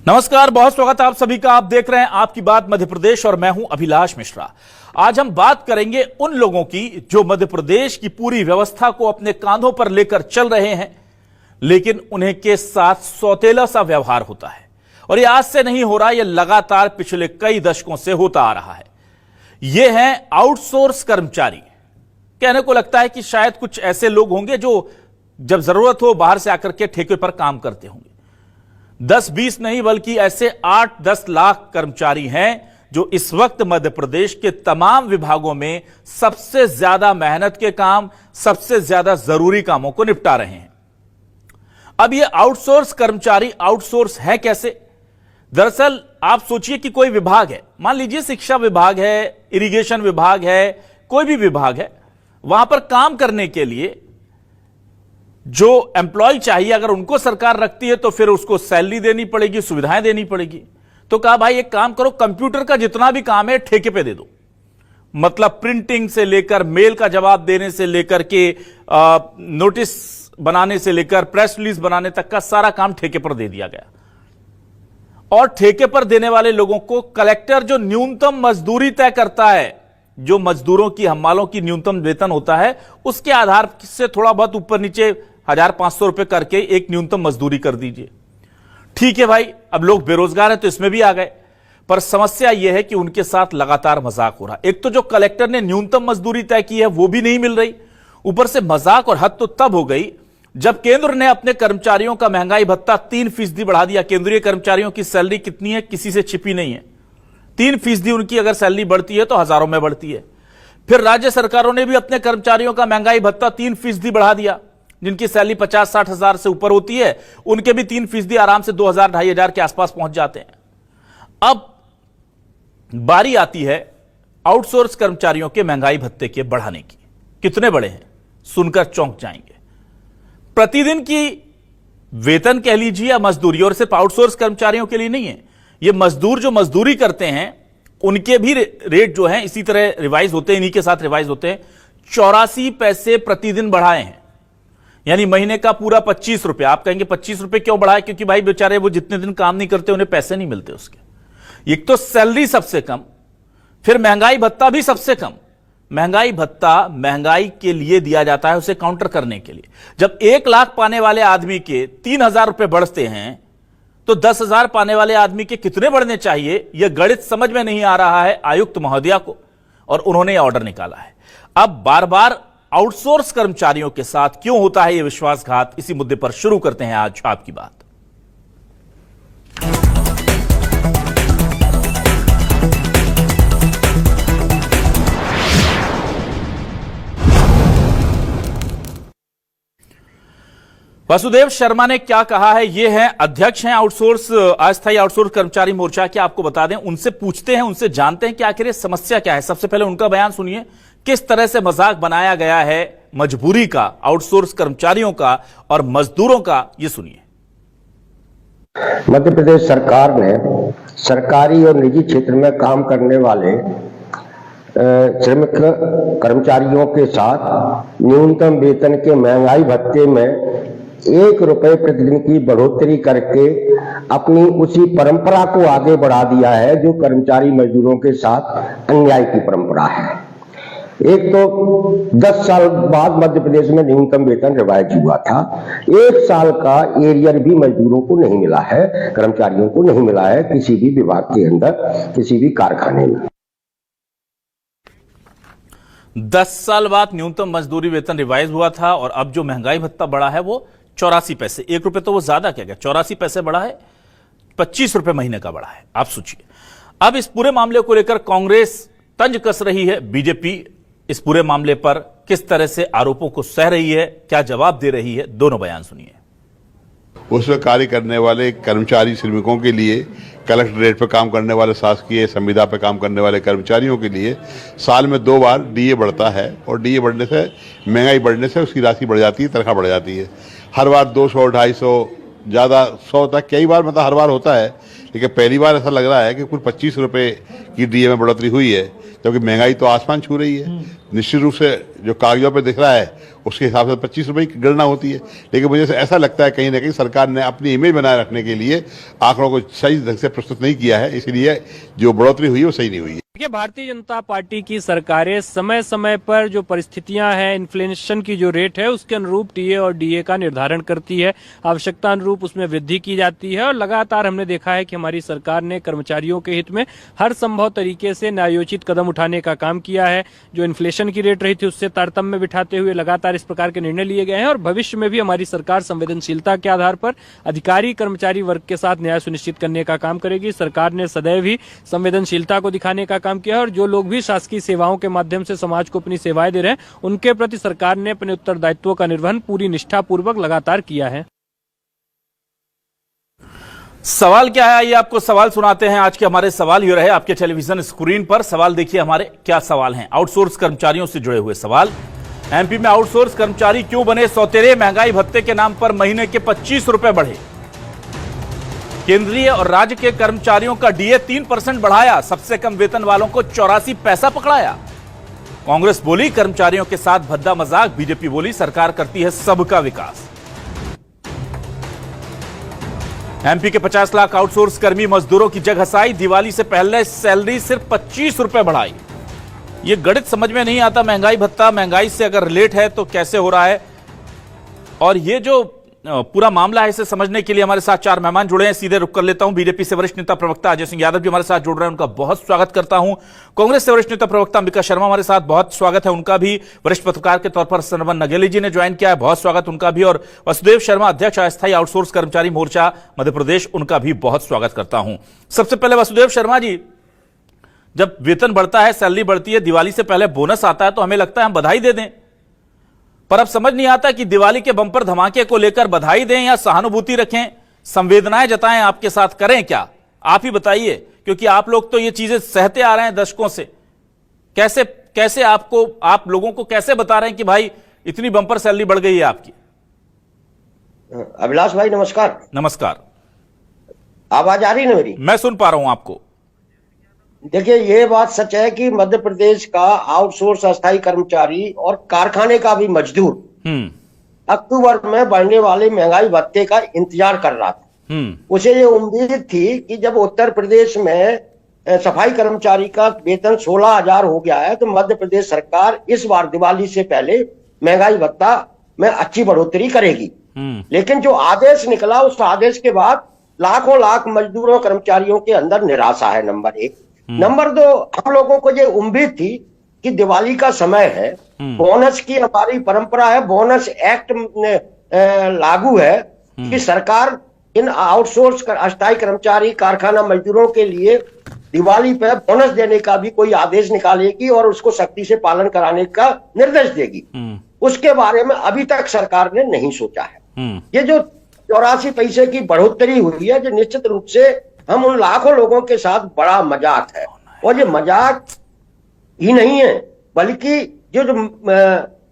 नमस्कार, बहुत स्वागत है आप सभी का। आप देख रहे हैं आपकी बात मध्य प्रदेश और मैं हूं अभिलाष मिश्रा। आज हम बात करेंगे उन लोगों की जो मध्य प्रदेश की पूरी व्यवस्था को अपने कांधों पर लेकर चल रहे हैं, लेकिन उन्हें के साथ सौतेला सा व्यवहार होता है। और यह आज से नहीं हो रहा, यह लगातार पिछले कई दशकों से होता आ रहा है। ये हैं आउटसोर्स कर्मचारी। कहने को लगता है कि शायद कुछ ऐसे लोग होंगे जो जब जरूरत हो बाहर से आकर के ठेके पर काम करते होंगे। 10-20 नहीं बल्कि ऐसे 8-10 लाख कर्मचारी हैं जो इस वक्त मध्य प्रदेश के तमाम विभागों में सबसे ज्यादा मेहनत के काम, सबसे ज्यादा जरूरी कामों को निपटा रहे हैं। अब ये आउटसोर्स कर्मचारी आउटसोर्स है कैसे? दरअसल आप सोचिए कि कोई विभाग है, मान लीजिए शिक्षा विभाग है, इरिगेशन विभाग है, कोई भी विभाग है, वहां पर काम करने के लिए जो एम्प्लॉय चाहिए, अगर उनको सरकार रखती है तो फिर उसको सैलरी देनी पड़ेगी, सुविधाएं देनी पड़ेगी। तो कहा भाई एक काम करो, कंप्यूटर का जितना भी काम है ठेके पे दे दो। मतलब प्रिंटिंग से लेकर मेल का जवाब देने से लेकर के नोटिस बनाने से लेकर प्रेस रिलीज बनाने तक का सारा काम ठेके पर दे दिया गया। और ठेके पर देने वाले लोगों को कलेक्टर जो न्यूनतम मजदूरी तय करता है, जो मजदूरों की, हमालों की न्यूनतम वेतन होता है, उसके आधार से थोड़ा बहुत ऊपर नीचे 1500 रुपए करके एक न्यूनतम मजदूरी कर दीजिए। ठीक है भाई, अब लोग बेरोजगार हैं तो इसमें भी आ गए। पर समस्या यह है कि उनके साथ लगातार मजाक हो रहा। एक तो जो कलेक्टर ने न्यूनतम मजदूरी तय की है वो भी नहीं मिल रही, ऊपर से मजाक और हद तो तब हो गई जब केंद्र ने अपने कर्मचारियों का महंगाई भत्ता 3% बढ़ा दिया। केंद्रीय कर्मचारियों की सैलरी कितनी है, किसी से छिपी नहीं है। 3% उनकी अगर सैलरी बढ़ती है तो हजारों में बढ़ती है। फिर राज्य सरकारों ने भी अपने कर्मचारियों का महंगाई भत्ता 3% बढ़ा दिया। जिनकी सैलरी 50-60 हजार से ऊपर होती है उनके भी 3% आराम से 2000-2500 के आसपास पहुंच जाते हैं। अब बारी आती है आउटसोर्स कर्मचारियों के महंगाई भत्ते के बढ़ाने की। कितने बड़े हैं, सुनकर चौंक जाएंगे। प्रतिदिन की वेतन कह लीजिए या मजदूरी, और सिर्फ आउटसोर्स कर्मचारियों के लिए नहीं है, ये मजदूर जो मजदूरी करते हैं उनके भी रेट जो है इसी तरह रिवाइज होते हैं, इन्हीं के साथ रिवाइज होते हैं। 84 पैसे प्रतिदिन बढ़ाए हैं, यानी महीने का पूरा 25 रुपए। आप कहेंगे 25 रुपए क्यों बढ़ाए? क्योंकि भाई बेचारे वो जितने दिन काम नहीं करते उन्हें पैसे नहीं मिलते उसके। एक तो सैलरी सबसे कम, फिर महंगाई भत्ता भी सबसे कम। महंगाई भत्ता महंगाई के लिए दिया जाता है, उसे काउंटर करने के लिए। जब 1 लाख पाने वाले आदमी के 3000 रुपए बढ़ते हैं तो 10,000 पाने वाले आदमी के कितने बढ़ने चाहिए, यह गणित समझ में नहीं आ रहा है आयुक्त महोदया को, और उन्होंने यह ऑर्डर निकाला है। अब बार बार आउटसोर्स कर्मचारियों के साथ क्यों होता है यह विश्वासघात, इसी मुद्दे पर शुरू करते हैं आज आपकी बात। वासुदेव शर्मा ने क्या कहा है, ये है अध्यक्ष हैं आउटसोर्स अस्थायी आउटसोर्स कर्मचारी मोर्चा के। आपको बता दें, उनसे पूछते हैं, उनसे जानते हैं कि आखिर ये समस्या क्या है। सबसे पहले उनका बयान सुनिए, किस तरह से मजाक बनाया गया है मजबूरी का, आउटसोर्स कर्मचारियों का और मजदूरों का, ये सुनिए। मध्य प्रदेश सरकार ने सरकारी और निजी क्षेत्र में काम करने वाले श्रमिक कर्मचारियों के साथ न्यूनतम वेतन के महंगाई भत्ते में 1 रुपए प्रतिदिन की बढ़ोतरी करके अपनी उसी परंपरा को आगे बढ़ा दिया है जो कर्मचारी मजदूरों के साथ अन्याय की परंपरा है। एक तो 10 साल बाद मध्य प्रदेश में न्यूनतम वेतन रिवाइज हुआ था। 1 साल का एरियर भी मजदूरों को नहीं मिला है, कर्मचारियों को नहीं मिला है किसी भी विभाग के अंदर, किसी भी कारखाने में। 10 साल बाद न्यूनतम मजदूरी वेतन रिवाइज हुआ था और अब जो महंगाई भत्ता बढ़ा है वो 84 पैसे। 1 रुपए तो वो ज्यादा क्या गया, 84 पैसे बढ़ा है, 25 रुपए महीने का बढ़ा है। आप सोचिए। अब इस पूरे मामले को लेकर कांग्रेस तंज कस रही है, बीजेपी इस पूरे मामले पर किस तरह से आरोपों को सह रही है, क्या जवाब दे रही है, दोनों बयान सुनिए। उसमें कार्य करने वाले कर्मचारी श्रमिकों के लिए, कलेक्ट्रेट पर काम करने वाले शासकीय संविदा पर काम करने वाले कर्मचारियों के लिए साल में 2 बार डीए बढ़ता है, और डीए बढ़ने से, महंगाई बढ़ने से उसकी राशि बढ़ जाती है, तनख्वाह बढ़ जाती है। हर बार 200-250, ज़्यादा 100 तक कई बार, मतलब हर बार होता है। लेकिन पहली बार ऐसा लग रहा है कि कुल 25 रुपए की डीए में बढ़ोतरी हुई है, क्योंकि महंगाई तो आसमान छू रही है। निश्चित रूप से जो कागजों पे दिख रहा है उसके हिसाब से 25 रुपए की गणना होती है, लेकिन मुझे ऐसा लगता है कहीं ना कहीं सरकार ने अपनी इमेज बनाए रखने के लिए आंकड़ों को सही ढंग से प्रस्तुत नहीं किया है, इसलिए जो बढ़ोतरी हुई है वो सही नहीं हुई है। देखिए, भारतीय जनता पार्टी की सरकारें समय समय पर जो परिस्थितियां हैं, इन्फ्लेशन की जो रेट है उसके अनुरूप टीए और डीए का निर्धारण करती है, आवश्यकता अनुरूप उसमें वृद्धि की जाती है और लगातार हमने देखा है कि हमारी सरकार ने कर्मचारियों के हित में हर संभव तरीके से न्यायोचित कदम उठाने का काम किया है। जो इन्फ्लेशन की रेट रही थी उससे तारतम्य बिठाते हुए लगातार इस प्रकार के निर्णय लिए गए हैं और भविष्य में भी हमारी सरकार संवेदनशीलता के आधार पर अधिकारी कर्मचारी वर्ग के साथ न्याय सुनिश्चित करने का काम करेगी। सरकार ने सदैव ही संवेदनशीलता को दिखाने का काम किया है और जो लोग भी शासकीय सेवाओं के माध्यम से समाज को अपनी सेवाएं दे रहे हैं उनके प्रति सरकार ने अपने उत्तरदायित्वों का निर्वहन पूरी निष्ठापूर्वक लगातार किया है। सवाल क्या है, आइए आपको सवाल सुनाते हैं। आज के हमारे सवाल ये रहे आपके टेलीविजन स्क्रीन पर। सवाल देखिए हमारे क्या सवाल हैं। आउटसोर्स कर्मचारियों से जुड़े हुए सवाल। एमपी में आउटसोर्स कर्मचारी क्यों बने सौतेरे? महंगाई भत्ते के नाम पर महीने के 25 रुपए बढ़े। केंद्रीय और राज्य के कर्मचारियों का डीए 3% बढ़ाया, सबसे कम वेतन वालों को 84 पैसा पकड़ाया। कांग्रेस बोली कर्मचारियों के साथ भद्दा मजाक, बीजेपी बोली सरकार करती है सबका विकास। एमपी के 50 लाख आउटसोर्स कर्मी मजदूरों की जग हसाई, दिवाली से पहले सैलरी सिर्फ 25 रुपए बढ़ाई। ये गणित समझ में नहीं आता। महंगाई भत्ता महंगाई से अगर रिलेट है तो कैसे हो रहा है? और ये जो पूरा मामला है इसे समझने के लिए हमारे साथ 4 मेहमान जुड़े हैं। सीधे रुक कर लेता हूं। बीजेपी से वरिष्ठ नेता प्रवक्ता अजय सिंह यादव भी हमारे साथ जुड़ रहे हैं, उनका बहुत स्वागत करता हूं। कांग्रेस से वरिष्ठ नेता प्रवक्ता अंबिका शर्मा हमारे साथ, बहुत स्वागत है उनका भी। वरिष्ठ पत्रकार के तौर पर सरवन नगेली जी ने ज्वाइन किया है, बहुत स्वागत उनका भी। और वसुदेव शर्मा, अध्यक्ष अस्थायी आउटसोर्स कर्मचारी मोर्चा मध्य प्रदेश, उनका भी बहुत स्वागत करता हूं। सबसे पहले वसुदेव शर्मा जी, जब वेतन बढ़ता है, सैलरी बढ़ती है, दिवाली से पहले बोनस आता है तो हमें लगता है हम बधाई दे दें, पर अब समझ नहीं आता कि दिवाली के बम्पर धमाके को लेकर बधाई दें या सहानुभूति रखें, संवेदनाएं जताएं, आपके साथ करें क्या? आप ही बताइए, क्योंकि आप लोग तो ये चीजें सहते आ रहे हैं दशकों से। कैसे आप लोगों को कैसे बता रहे हैं कि भाई इतनी बम्पर सैलरी बढ़ गई है आपकी? अभिलाष भाई नमस्कार। नमस्कार। आवाज आ रही है मेरी? मैं सुन पा रहा हूं आपको। देखिए, ये बात सच है कि मध्य प्रदेश का आउटसोर्स अस्थायी कर्मचारी और कारखाने का भी मजदूर अक्टूबर में बढ़ने वाले महंगाई भत्ते का इंतजार कर रहा था। उसे ये उम्मीद थी कि जब उत्तर प्रदेश में सफाई कर्मचारी का वेतन 16,000 हो गया है तो मध्य प्रदेश सरकार इस बार दिवाली से पहले महंगाई भत्ता में अच्छी बढ़ोतरी करेगी। लेकिन जो आदेश निकला, उस आदेश के बाद लाखों लाख मजदूरों कर्मचारियों के अंदर निराशा है, नंबर 1। नंबर 2, हम लोगों को ये उम्मीद थी कि दिवाली का समय है, बोनस की हमारी परंपरा है, बोनस एक्ट लागू है कि सरकार इन आउटसोर्स अस्थायी कर्मचारी कारखाना मजदूरों के लिए दिवाली पे बोनस देने का भी कोई आदेश निकालेगी और उसको सख्ती से पालन कराने का निर्देश देगी। उसके बारे में अभी तक सरकार ने नहीं सोचा है। ये जो 84 पैसे की बढ़ोतरी हुई है, जो निश्चित रूप से हम उन लाखों लोगों के साथ बड़ा मजाक है, और ये मजाक ही नहीं है बल्कि जो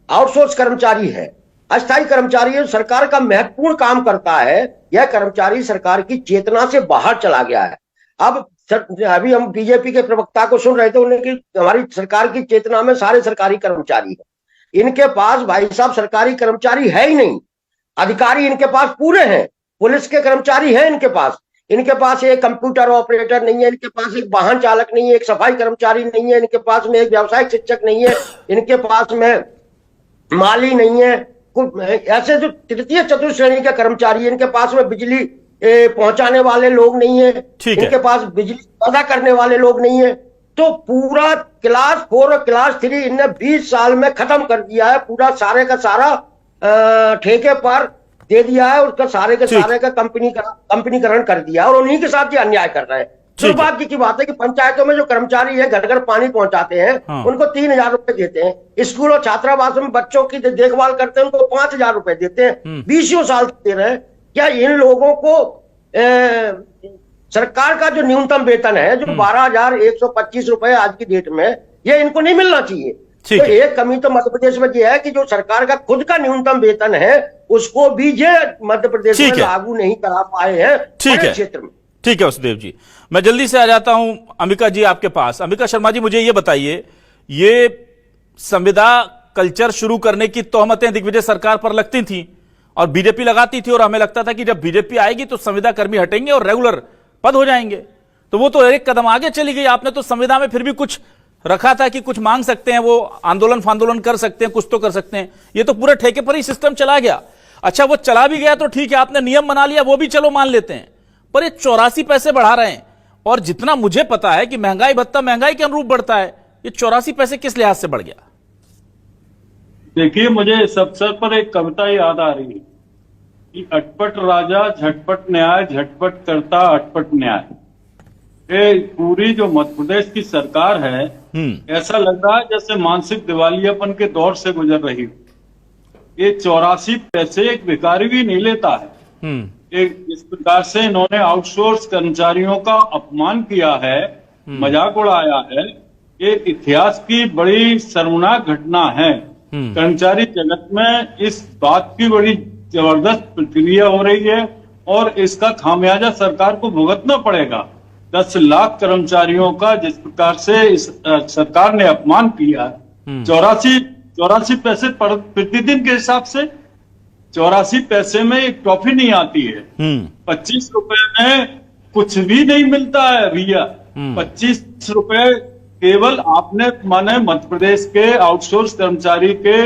आउटसोर्स कर्मचारी है, अस्थायी कर्मचारी है, सरकार का महत्वपूर्ण काम करता है, यह कर्मचारी सरकार की चेतना से बाहर चला गया है। अभी हम बीजेपी के प्रवक्ता को सुन रहे थे, उन्होंने कि हमारी सरकार की चेतना में सारे सरकारी कर्मचारी है। इनके पास भाई साहब सरकारी कर्मचारी है ही नहीं, अधिकारी इनके पास पूरे हैं, पुलिस के कर्मचारी हैं इनके पास एक कंप्यूटर ऑपरेटर नहीं है, इनके पास एक वाहन चालक नहीं है, एक सफाई कर्मचारी नहीं है, इनके पास में एक व्यावसायिक शिक्षक नहीं है, इनके पास में माली नहीं है, ऐसे जो तृतीय चतुर्थ श्रेणी के कर्मचारी है, इनके पास में बिजली पहुंचाने वाले लोग नहीं है, इनके पास बिजली पैदा करने वाले लोग नहीं है। तो पूरा क्लास 4 और क्लास 3 इनने 20 साल में खत्म कर दिया है, पूरा सारे का सारा ठेके पर दे दिया है, उसका सारे के सारे का कंपनीकरण कर दिया और उन्हीं के साथ ये अन्याय कर रहे हैं। दुर्भाग्य की बात है कि पंचायतों में जो कर्मचारी है, घर घर पानी पहुंचाते हैं, उनको 3,000 रुपए देते हैं। स्कूल और छात्रावासों में बच्चों की देखभाल करते हैं, उनको 5,000 रुपए देते हैं, 20 साल दे रहे हैं। क्या इन लोगों को सरकार का जो न्यूनतम वेतन है, जो 12,125 रुपए आज की डेट में, ये इनको नहीं मिलना चाहिए। तो एक कमी तो मध्य प्रदेश में यह है कि जो सरकार का खुद का न्यूनतम वेतन है उसको भी ये मध्य प्रदेश में लागू नहीं करा पाए हैं क्षेत्र में। ठीक है वसुदेव जी, मैं जल्दी से आ जाता हूं अंबिका जी आपके पास। अंबिका शर्मा जी, मुझे ये बताइए, ये संविदा कल्चर शुरू करने की तोहमतें दिग्विजय सरकार पर लगती थी और बीजेपी लगाती थी, और हमें लगता था कि जब बीजेपी आएगी तो संविदा कर्मी हटेंगे और रेगुलर पद हो जाएंगे। तो वो तो एक कदम आगे चली गई। आपने तो संविदा में फिर भी कुछ रखा था कि कुछ मांग सकते हैं, वो आंदोलन फांदोलन कर सकते हैं, कुछ तो कर सकते हैं। ये तो पूरे ठेके पर ही सिस्टम चला गया। अच्छा, वो चला भी गया तो ठीक है, आपने नियम बना लिया, वो भी चलो मान लेते हैं, पर ये 84 पैसे बढ़ा रहे हैं। और जितना मुझे पता है कि महंगाई भत्ता महंगाई के अनुरूप बढ़ता है, ये 84 पैसे किस लिहाज से बढ़ गया? देखिए, मुझे इस अवसर पर एक कविता याद आ रही है कि अटपट राजा झटपट न्याय, झटपट करता अटपट न्याय। ये पूरी जो मध्य प्रदेश की सरकार है, ऐसा लग रहा है जैसे मानसिक दिवालियापन के दौर से गुजर रही हो। ये 84 पैसे एक भिखारी भी नहीं लेता है। एक इस प्रकार से इन्होंने आउटसोर्स कर्मचारियों का अपमान किया है, मजाक उड़ाया है। ये इतिहास की बड़ी शर्मनाक घटना है। कर्मचारी जगत में इस बात की बड़ी जबरदस्त प्रतिक्रिया हो रही है और इसका खामियाजा सरकार को भुगतना पड़ेगा। 10 लाख कर्मचारियों का जिस प्रकार से इस सरकार ने अपमान किया, 84 पैसे प्रतिदिन के हिसाब से 84 पैसे में एक टॉफी नहीं आती है। 25 रुपए में कुछ भी नहीं मिलता है भैया। 25 रुपए केवल आपने माने मध्य प्रदेश के आउटसोर्स कर्मचारी के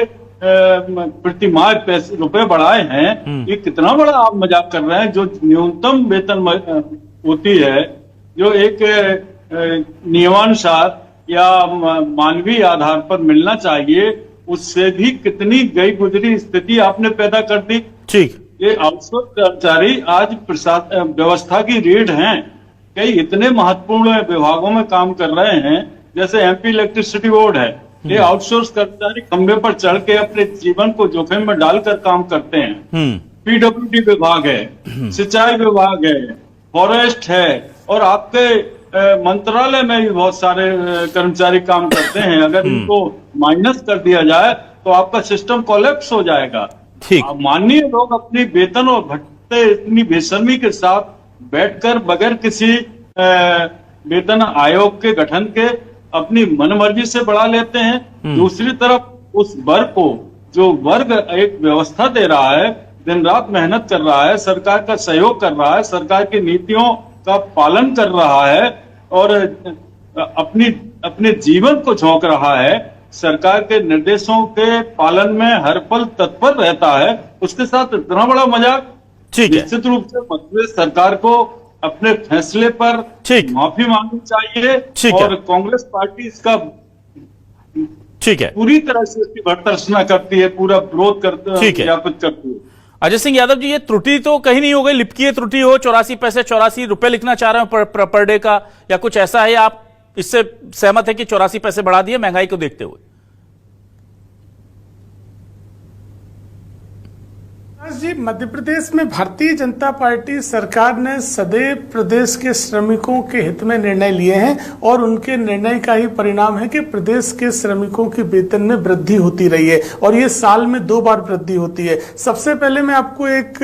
प्रतिमाह रुपए बढ़ाए हैं। ये कितना बड़ा आप मजाक कर रहे हैं। जो न्यूनतम वेतन होती है, जो एक नियमानुसार या मानवीय आधार पर मिलना चाहिए, उससे भी कितनी गई गुजरी स्थिति आपने पैदा कर दी। ठीक, ये आउटसोर्स कर्मचारी आज व्यवस्था की रीढ़ हैं। कई इतने महत्वपूर्ण विभागों में काम कर रहे हैं, जैसे एमपी इलेक्ट्रिसिटी बोर्ड है। ये आउटसोर्स कर्मचारी खंबे पर चढ़ के अपने जीवन को जोखिम में डालकर काम करते हैं। पीडब्ल्यूडी विभाग है, सिंचाई विभाग है, फॉरेस्ट है, और आपके मंत्रालय में भी बहुत सारे कर्मचारी काम करते हैं। अगर इनको माइनस कर दिया जाए तो आपका सिस्टम कोलैप्स हो जाएगा। ठीक, माननीय लोग अपनी वेतन और भत्ते इतनी बेशर्मी के साथ बैठकर बगैर किसी वेतन आयोग के गठन के अपनी मनमर्जी से बढ़ा लेते हैं। दूसरी तरफ उस वर्ग को, जो वर्ग एक व्यवस्था दे रहा है, दिन रात मेहनत कर रहा है, सरकार का सहयोग कर रहा है, सरकार की नीतियों का पालन कर रहा है और अपने जीवन को झोंक रहा है, सरकार के निर्देशों के पालन में हर पल तत्पर रहता है, उसके साथ इतना बड़ा मजाक। ठीक है, निश्चित रूप से मध्य प्रदेश सरकार को अपने फैसले पर माफी मांगनी चाहिए और कांग्रेस पार्टी इसका ठीक है पूरी तरह से इसकी भर्त्सना करती है, पूरा विरोध ज्ञापित करती है। अजय सिंह यादव जी, ये त्रुटि तो कहीं नहीं हो गई, लिपकीय त्रुटि हो, 84 पैसे 84 रुपए लिखना चाह रहे हो पर डे का, या कुछ ऐसा है? आप इससे सहमत है कि 84 पैसे बढ़ा दिए महंगाई को देखते हुए? जी, मध्य प्रदेश में भारतीय जनता पार्टी सरकार ने सदैव प्रदेश के श्रमिकों के हित में निर्णय लिए हैं और उनके निर्णय का ही परिणाम है कि प्रदेश के श्रमिकों की वेतन में वृद्धि होती रही है और ये साल में 2 बार वृद्धि होती है। सबसे पहले मैं आपको एक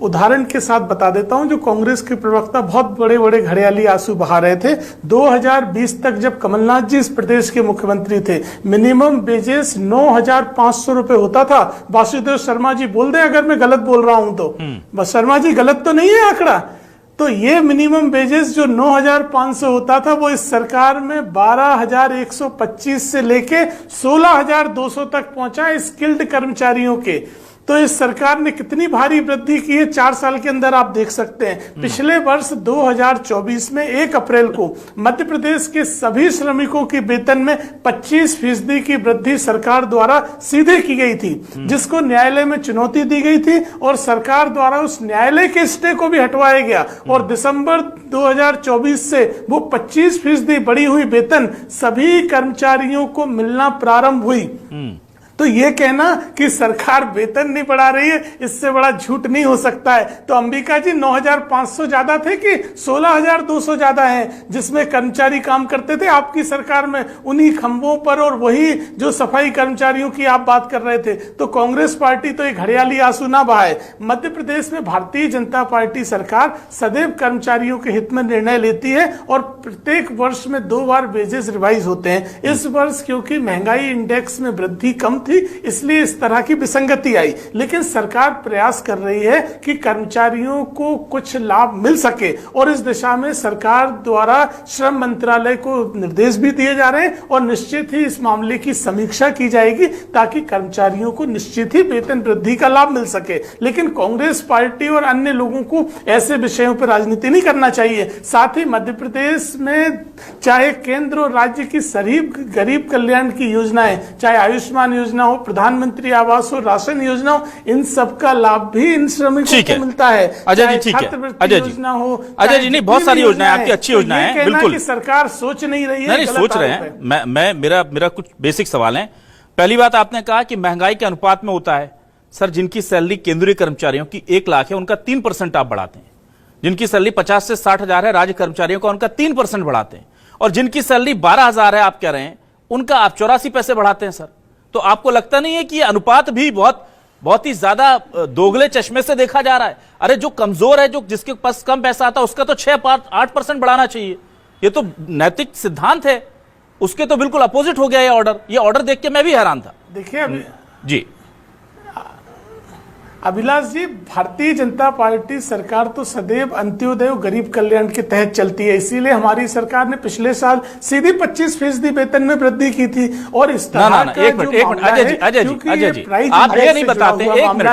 उदाहरण के साथ बता देता हूं। जो कांग्रेस के प्रवक्ता बहुत बड़े बड़े घड़ियाली आंसू बहा रहे थे, 2020 तक जब कमलनाथ जी इस प्रदेश के मुख्यमंत्री थे, मिनिमम वेजेस 9,500 रुपए होता था। वासुदेव शर्मा जी बोल दे अगर मैं गलत बोल रहा हूं तो, बस शर्मा जी गलत तो नहीं है आंकड़ा। तो ये मिनिमम वेजेस जो 9,500 होता था, वो इस सरकार में 12,125 से लेके 16,200 तक पहुंचा स्किल्ड कर्मचारियों के। तो इस सरकार ने कितनी भारी वृद्धि की है 4 साल के अंदर, आप देख सकते हैं। पिछले वर्ष 2024 में 1 अप्रैल को मध्य प्रदेश के सभी श्रमिकों की वेतन में 25% की वृद्धि सरकार द्वारा सीधे की गई थी, जिसको न्यायालय में चुनौती दी गई थी और सरकार द्वारा उस न्यायालय के स्टे को भी हटवाया गया और दिसंबर 2024 से वो 25% बढ़ी हुई वेतन सभी कर्मचारियों को मिलना प्रारंभ हुई। तो ये कहना कि सरकार वेतन नहीं बढ़ा रही है, इससे बड़ा झूठ नहीं हो सकता है। तो अंबिका जी 9,500 ज्यादा थे कि 16,200 ज्यादा है जिसमें कर्मचारी काम करते थे आपकी सरकार में, उन्हीं खंभों पर, और वही जो सफाई कर्मचारियों की आप बात कर रहे थे। तो कांग्रेस पार्टी तो एक घड़ियाली आंसू ना बहाए। मध्य प्रदेश में भारतीय जनता पार्टी सरकार सदैव कर्मचारियों के हित में निर्णय लेती है और प्रत्येक वर्ष में 2 बार वेजेस रिवाइज होते हैं। इस वर्ष क्योंकि महंगाई इंडेक्स में वृद्धि कम थी, इसलिए इस तरह की विसंगति आई। लेकिन सरकार प्रयास कर रही है कि कर्मचारियों को कुछ लाभ मिल सके और इस दिशा में सरकार द्वारा श्रम मंत्रालय को निर्देश भी दिए जा रहे हैं और निश्चित ही इस मामले की समीक्षा की जाएगी ताकि कर्मचारियों को निश्चित ही वेतन वृद्धि का लाभ मिल सके। लेकिन कांग्रेस पार्टी और अन्य लोगों को ऐसे विषयों पर राजनीति नहीं करना चाहिए। साथ ही मध्य प्रदेश में चाहे केंद्र और राज्य की सभी गरीब कल्याण की योजनाएं, चाहे आयुष्मान योजना हो, प्रधानमंत्री आवास हो, राशन योजना हो, इन सब का लाभ भी इन श्रमिकों को मिलता है। अजय जी ठीक है, अजय जी योजना हो, अजय जी नहीं, बहुत सारी योजनाएं आपकी अच्छी योजनाएं हैं, बिल्कुल। कि सरकार सोच नहीं रही है, नहीं सोच रहे हैं। मेरा कुछ बेसिक सवाल है। पहली बात, आपने कहा कि महंगाई के अनुपात में होता है। सर, जिनकी सैलरी केंद्रीय कर्मचारियों की 1 लाख है उनका 3% आप बढ़ाते हैं, जिनकी सैलरी 50 से 60 हजार है राज्य कर्मचारियों का उनका 3% बढ़ाते हैं, और जिनकी सैलरी 12,000 है आप कह रहे हैं उनका आप 84 पैसे बढ़ाते हैं। सर, तो आपको लगता नहीं है कि यह अनुपात भी बहुत ही ज्यादा दोगले चश्मे से देखा जा रहा है? अरे जो कमजोर है, जो जिसके पास कम पैसा आता है, उसका तो 6-8% बढ़ाना चाहिए। ये तो नैतिक सिद्धांत है, उसके तो बिल्कुल अपोजिट हो गया ये ऑर्डर देख के मैं भी हैरान था। देखिए अभी जी अभिलाष जी, भारतीय जनता पार्टी सरकार तो सदैव अंत्योदय और गरीब कल्याण के तहत चलती है, इसीलिए हमारी सरकार ने पिछले साल सीधी 25% वेतन में वृद्धि की थी। और इस तरह एक मिनट अजय जी आप ये नहीं बताते, एक मिनट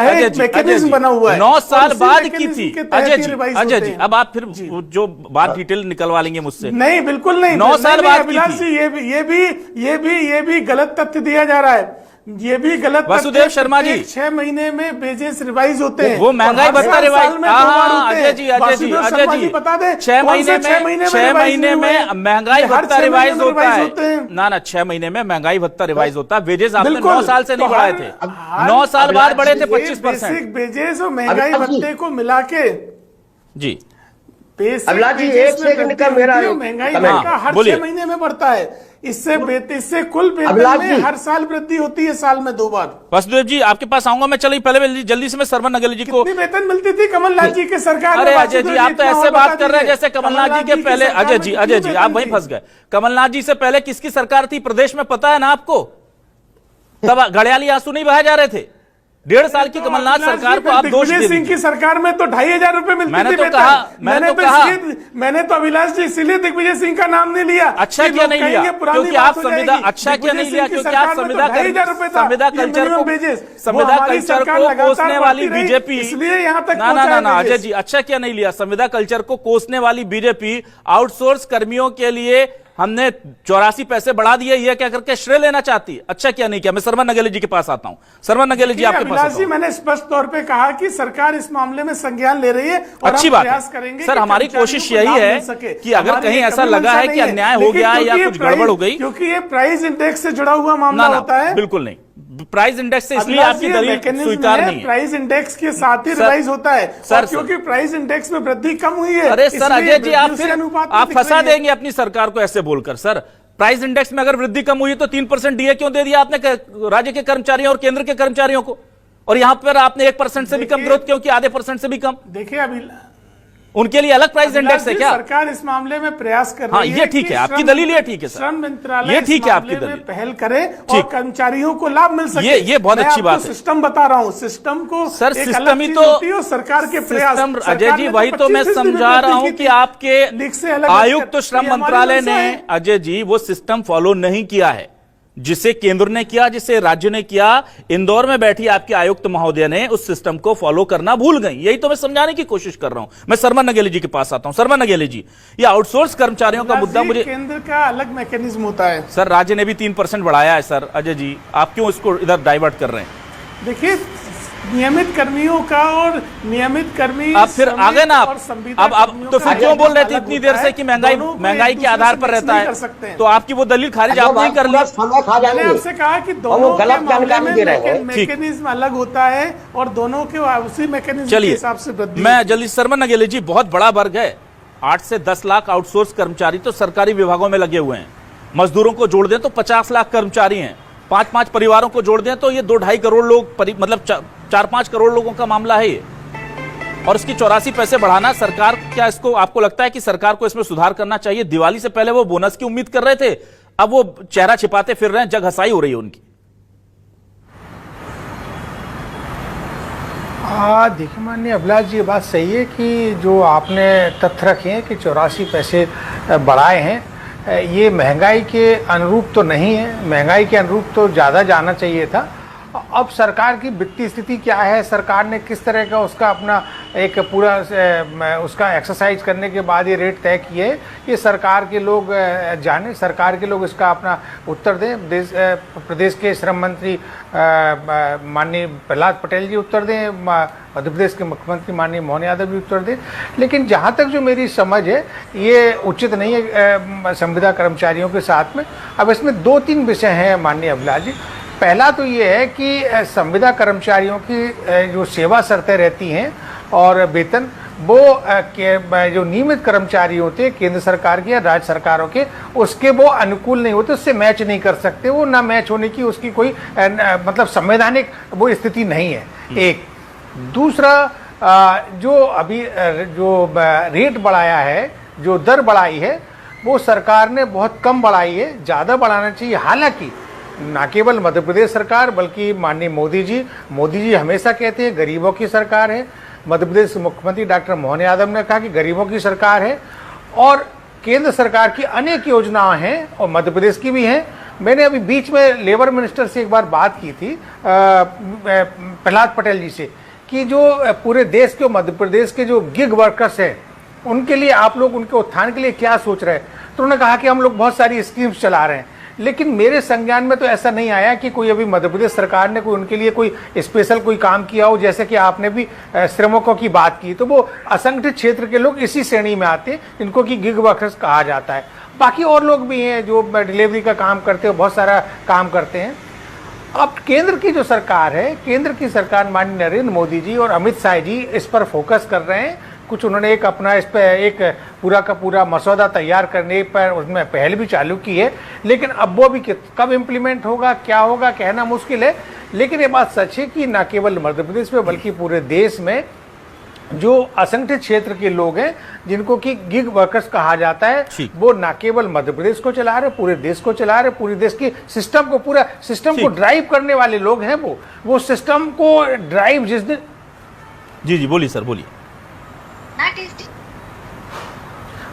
अजय जी बना हुआ है 9 साल बाद की थी। अजय जी अब आप फिर जो बात डिटेल निकलवा लेंगे मुझसे। नहीं, बिल्कुल नहीं, 9 साल बाद अभिलाष जी ये भी गलत तथ्य दिया जा रहा है। ये भी गलत। वसुदेव शर्मा जी 6 महीने में वेजेस रिवाइज होते हैं, वो महंगाई भत्ता रिवाइज। अजय जी बता दें 6 महीने में महंगाई भत्ता रिवाइज होता है ना 6 महीने में महंगाई भत्ता रिवाइज होता है। वेजेस आपने 9 साल से नहीं बढ़ाए थे, 9 साल बाद बढ़े थे 25%। वेजेस और महंगाई भत्ते को मिला के जी अभिलाष जी, 1 सेकंड का मेरा महंगाई भत्ता हर 6 महीने में बढ़ता है। इससे कुल वेतन में हर साल वृद्धि होती है, साल में 2 बार। वसुदेव जी आपके पास आऊंगा मैं, चलिए पहले जल्दी से मैं सरवन नगेली जी को। कितनी वेतन मिलती थी कमलनाथ जी के सरकार में? अरे अजय जी आप तो ऐसे बात कर रहे हैं जैसे कमलनाथ जी के पहले। अजय जी आप वहीं फंस गए। कमलनाथ जी से पहले किसकी सरकार थी प्रदेश में पता है ना आपको? तब घड़ियाली आंसू नहीं बहाए जा रहे थे। 1.5 साल की कमलनाथ सरकार को आप दोष दे सिंह की सरकार में तो 2,500 रुपए मिलते थे। मैंने तो अभिलाष जी इसीलिए दिग्विजय सिंह का नाम नहीं लिया। अच्छा क्या नहीं लिया? क्योंकि आप संविदा कल्चर को कोसने वाली बीजेपी, इसलिए यहाँ तक ना अजय जी अच्छा क्या नहीं लिया? संविदा कल्चर को कोसने वाली बीजेपी आउटसोर्स कर्मियों के लिए हमने 84 पैसे बढ़ा दिए, ये क्या करके श्रेय लेना चाहती है? अच्छा क्या नहीं किया? मैं सरवन नगेली जी के पास आता हूं। सरवन नगेली जी आपके पास। जी मैंने स्पष्ट तौर पे कहा कि सरकार इस मामले में संज्ञान ले रही है और अच्छी बात है। सर हमारी कोशिश यही है कि अगर कहीं ऐसा लगा है कि अन्याय हो गया या कुछ गड़बड़ हो गई, क्योंकि ये प्राइस इंडेक्स से जुड़ा हुआ मामला होता है। बिल्कुल नहीं, प्राइस इंडेक्स से इसलिए आपकी दलील स्वीकार नहीं है। प्राइस इंडेक्स के साथ ही रिवाइज होता है सर, क्योंकि प्राइस इंडेक्स में वृद्धि कम हुई है। अरे सर अजय जी आप फंसा देंगे अपनी सरकार को ऐसे बोलकर। सर प्राइस इंडेक्स में अगर वृद्धि कम हुई तो 3% डीए क्यों दे दिया आपने राज्य के कर्मचारियों और केंद्र के कर्मचारियों को? और यहां पर आपने 1% से भी कम ग्रोथ क्यों किया? आधे % से भी कम। देखिए अभी उनके लिए अलग प्राइस इंडेक्स है क्या? सरकार इस मामले में प्रयास कर रही है। ये ठीक है, आपकी दलील ये ठीक है सर। श्रम मंत्रालय ये ठीक है, आपकी दलील पहल करे और कर्मचारियों को लाभ मिल सके। ये बहुत अच्छी बात है। सिस्टम बता रहा हूँ, सिस्टम को सर सिस्टम ही तो सरकार के प्रयास। अजय जी वही तो मैं समझा रहा हूँ कि आपके आयुक्त श्रम मंत्रालय ने अजय जी वो सिस्टम फॉलो नहीं किया है जिसे केंद्र ने किया, जिसे राज्य ने किया। इंदौर में बैठी आपके आयुक्त महोदय ने उस सिस्टम को फॉलो करना भूल गई। यही तो मैं समझाने की कोशिश कर रहा हूं। मैं सरवन नगेली जी के पास आता हूं। सरवन नगेली जी, ये आउटसोर्स कर्मचारियों का मुद्दा मुझे केंद्र का अलग मैकेनिज्म होता है सर। राज्य ने भी 3% बढ़ाया है सर। अजय जी आप क्यों इसको इधर डाइवर्ट कर रहे हैं? देखिए नियमित कर्मियों का और नियमित कर्मी अब फिर आगे ना अब तो फिर क्यों बोल रहे थे इतनी देर से कि महंगाई के आधार पर रहता है? तो आपकी वो दलील खारिज आपने कर ली। मैंने आपसे कहा कि दोनों के मामले में मैकेनिज्म अलग होता है और दोनों के उसी मैकेनिज्म के हिसाब से वृद्धि। मैं जल्दी सरवन नगेली जी, बहुत बड़ा वर्ग है, 8 से 10 लाख आउटसोर्स कर्मचारी तो सरकारी विभागों में लगे हुए हैं। मजदूरों को जोड़ दें तो 50 लाख कर्मचारी हैं। 5-5 परिवारों को जोड़ दें तो ये 2-2.5 करोड़ लोग, मतलब 4-5 करोड़ लोगों का मामला है ये। और इसकी 84 पैसे बढ़ाना सरकार, क्या इसको आपको लगता है कि सरकार को इसमें सुधार करना चाहिए? दिवाली से पहले वो बोनस की उम्मीद कर रहे थे, अब वो चेहरा छिपाते फिर रहे हैं, जग हंसाई हो रही है उनकी। हाँ, देखिए माननीय अभिलाष जी, ये बात सही है कि जो आपने तथ्य रखे हैं कि 84 पैसे बढ़ाए हैं, ये महंगाई के अनुरूप तो नहीं है। महंगाई के अनुरूप तो ज़्यादा जाना चाहिए था। अब सरकार की वित्तीय स्थिति क्या है, सरकार ने किस तरह का उसका अपना एक पूरा उसका एक्सरसाइज करने के बाद ये रेट तय किए, ये सरकार के लोग जाने, सरकार के लोग इसका अपना उत्तर दें। प्रदेश के श्रम मंत्री माननीय प्रहलाद पटेल जी उत्तर दें, मध्य प्रदेश के मुख्यमंत्री माननीय मोहन यादव भी उत्तर दें। लेकिन जहाँ तक जो मेरी समझ है, ये उचित नहीं है संविदा कर्मचारियों के साथ में। अब इसमें 2-3 विषय हैं माननीय अभिलाष जी। पहला तो ये है कि संविदा कर्मचारियों की जो सेवा शर्तें रहती हैं और वेतन, वो जो नियमित कर्मचारी होते हैं केंद्र सरकार के या राज्य सरकारों के, उसके वो अनुकूल नहीं होते, उससे मैच नहीं कर सकते। वो ना मैच होने की उसकी कोई मतलब संवैधानिक वो स्थिति नहीं है। एक दूसरा, जो अभी जो रेट बढ़ाया है, जो दर बढ़ाई है, वो सरकार ने बहुत कम बढ़ाई है, ज़्यादा बढ़ाना चाहिए। हालांकि ना केवल मध्य प्रदेश सरकार बल्कि माननीय मोदी जी हमेशा कहते हैं गरीबों की सरकार है। मध्य प्रदेश के मुख्यमंत्री डॉक्टर मोहन यादव ने कहा कि गरीबों की सरकार है, और केंद्र सरकार की अनेक योजनाएं हैं और मध्य प्रदेश की भी हैं। मैंने अभी बीच में लेबर मिनिस्टर से एक बार बात की थी, प्रहलाद पटेल जी से, कि जो पूरे देश के मध्य प्रदेश के जो गिग वर्कर्स हैं, उनके लिए आप लोग उनके उत्थान के लिए क्या सोच रहे हैं। तो उन्होंने कहा कि हम लोग बहुत सारी स्कीम्स चला रहे हैं, लेकिन मेरे संज्ञान में तो ऐसा नहीं आया कि कोई अभी मध्य प्रदेश सरकार ने कोई उनके लिए कोई स्पेशल कोई काम किया हो। जैसे कि आपने भी श्रमिकों की बात की, तो वो असंगठित क्षेत्र के लोग इसी श्रेणी में आते हैं, इनको की गिग वर्कर्स कहा जाता है। बाकी और लोग भी हैं जो डिलीवरी का काम करते हैं, बहुत सारा काम करते हैं। अब केंद्र की जो सरकार है, केंद्र की सरकार माननीय नरेंद्र मोदी जी और अमित शाह जी इस पर फोकस कर रहे हैं। कुछ उन्होंने एक अपना इस पर एक पूरा का पूरा मसौदा तैयार करने पर उसमें पहल भी चालू की है, लेकिन अब वो भी कब इम्प्लीमेंट होगा, क्या होगा, कहना मुश्किल है। लेकिन ये बात सच है कि न केवल मध्य प्रदेश में बल्कि पूरे देश में जो असंगठित क्षेत्र के लोग हैं, जिनको कि गिग वर्कर्स कहा जाता है, वो न केवल मध्य प्रदेश को चला रहे, पूरे देश को चला रहे, पूरे देश के सिस्टम को, पूरा सिस्टम को ड्राइव करने वाले लोग हैं। वो सिस्टम को ड्राइव जिस दिन जी बोलिए सर, बोलिए।